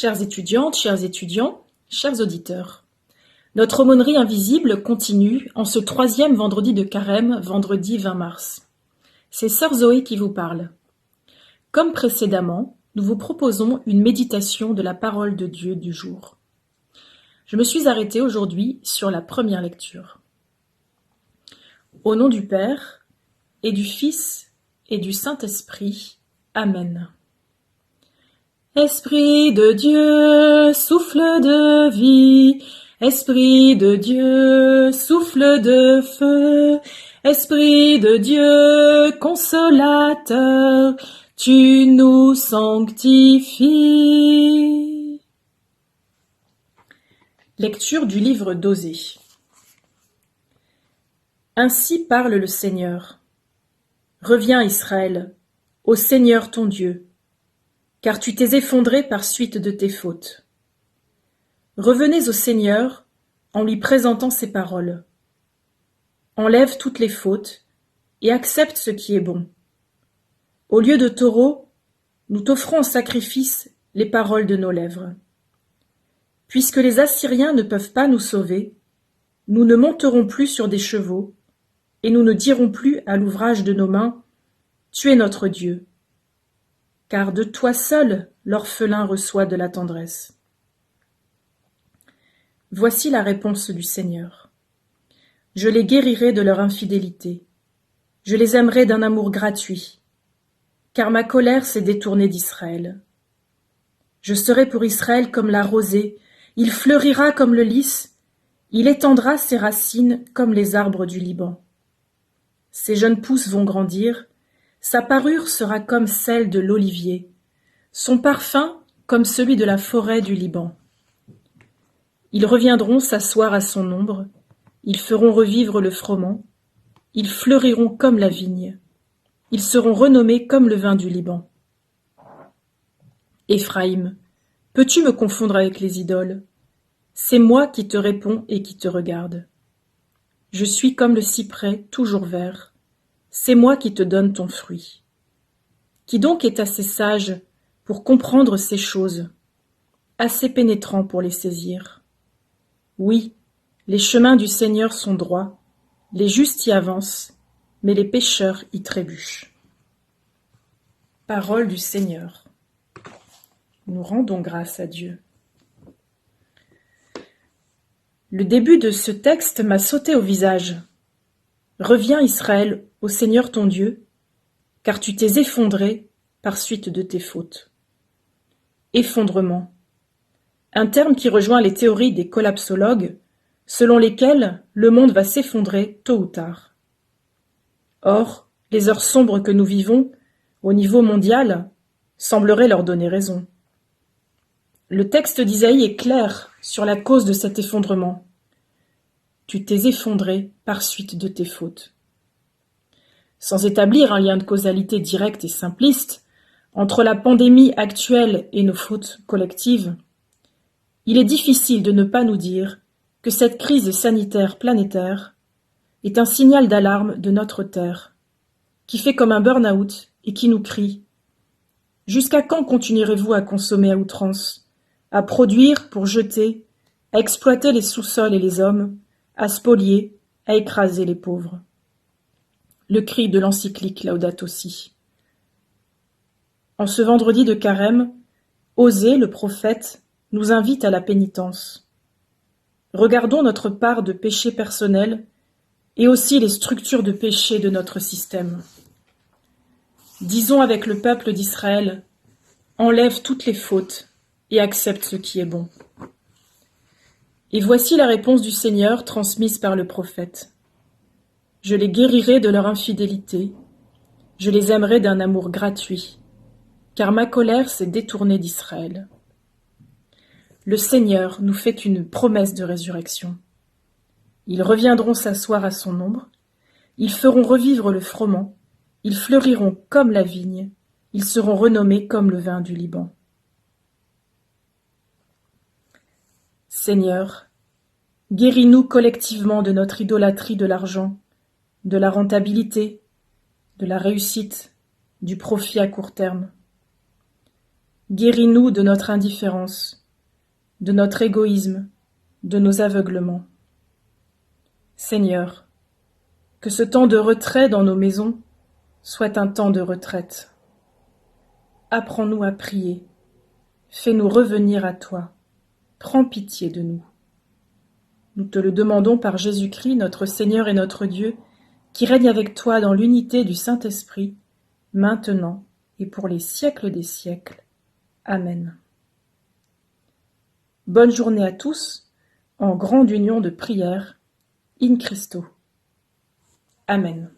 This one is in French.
Chères étudiantes, chers étudiants, chers auditeurs, notre aumônerie invisible continue en ce 3e vendredi de Carême, vendredi 20 mars. C'est sœur Zoé qui vous parle. Comme précédemment, nous vous proposons une méditation de la parole de Dieu du jour. Je me suis arrêtée aujourd'hui sur la première lecture. Au nom du Père, et du Fils, et du Saint-Esprit. Amen. Esprit de Dieu, souffle de vie, Esprit de Dieu, souffle de feu, Esprit de Dieu, consolateur, tu nous sanctifies. Lecture du livre d'Osée. Ainsi parle le Seigneur. Reviens Israël, au Seigneur ton Dieu, car tu t'es effondré par suite de tes fautes. Revenez au Seigneur en lui présentant ses paroles. Enlève toutes les fautes et accepte ce qui est bon. Au lieu de taureaux, nous t'offrons en sacrifice les paroles de nos lèvres. Puisque les Assyriens ne peuvent pas nous sauver, nous ne monterons plus sur des chevaux, et nous ne dirons plus à l'ouvrage de nos mains, « Tu es notre Dieu », car de toi seul l'orphelin reçoit de la tendresse. Voici la réponse du Seigneur. Je les guérirai de leur infidélité. Je les aimerai d'un amour gratuit, car ma colère s'est détournée d'Israël. Je serai pour Israël comme la rosée, il fleurira comme le lys, il étendra ses racines comme les arbres du Liban. Ses jeunes pousses vont grandir, sa parure sera comme celle de l'olivier, son parfum comme celui de la forêt du Liban. Ils reviendront s'asseoir à son ombre, ils feront revivre le froment, ils fleuriront comme la vigne, ils seront renommés comme le vin du Liban. Éphraïm, peux-tu me confondre avec les idoles? C'est moi qui te réponds et qui te regarde. Je suis comme le cyprès, toujours vert. C'est moi qui te donne ton fruit. Qui donc est assez sage pour comprendre ces choses, assez pénétrant pour les saisir? Oui, les chemins du Seigneur sont droits, les justes y avancent, mais les pécheurs y trébuchent. Parole du Seigneur. Nous rendons grâce à Dieu. Le début de ce texte m'a sauté au visage. Reviens Israël, au Seigneur ton Dieu, car tu t'es effondré par suite de tes fautes. Effondrement. Un terme qui rejoint les théories des collapsologues, selon lesquelles le monde va s'effondrer tôt ou tard. Or, les heures sombres que nous vivons, au niveau mondial, sembleraient leur donner raison. Le texte d'Isaïe est clair sur la cause de cet effondrement. Tu t'es effondré par suite de tes fautes. Sans établir un lien de causalité direct et simpliste entre la pandémie actuelle et nos fautes collectives, il est difficile de ne pas nous dire que cette crise sanitaire planétaire est un signal d'alarme de notre Terre, qui fait comme un burn-out et qui nous crie « Jusqu'à quand continuerez-vous à consommer à outrance, à produire pour jeter, à exploiter les sous-sols et les hommes, à spolier, à écraser les pauvres ?» Le cri de l'encyclique Laudato Si. En ce vendredi de Carême, Osée, le prophète, nous invite à la pénitence. Regardons notre part de péché personnel et aussi les structures de péché de notre système. Disons avec le peuple d'Israël, enlève toutes les fautes et accepte ce qui est bon. Et voici la réponse du Seigneur transmise par le prophète. Je les guérirai de leur infidélité, je les aimerai d'un amour gratuit, car ma colère s'est détournée d'Israël. Le Seigneur nous fait une promesse de résurrection. Ils reviendront s'asseoir à son ombre, ils feront revivre le froment, ils fleuriront comme la vigne, ils seront renommés comme le vin du Liban. Seigneur, guéris-nous collectivement de notre idolâtrie de l'argent, de la rentabilité, de la réussite, du profit à court terme. Guéris-nous de notre indifférence, de notre égoïsme, de nos aveuglements. Seigneur, que ce temps de retrait dans nos maisons soit un temps de retraite. Apprends-nous à prier, fais-nous revenir à toi, prends pitié de nous. Nous te le demandons par Jésus-Christ, notre Seigneur et notre Dieu, qui règne avec toi dans l'unité du Saint-Esprit, maintenant et pour les siècles des siècles. Amen. Bonne journée à tous, en grande union de prière, in Christo. Amen.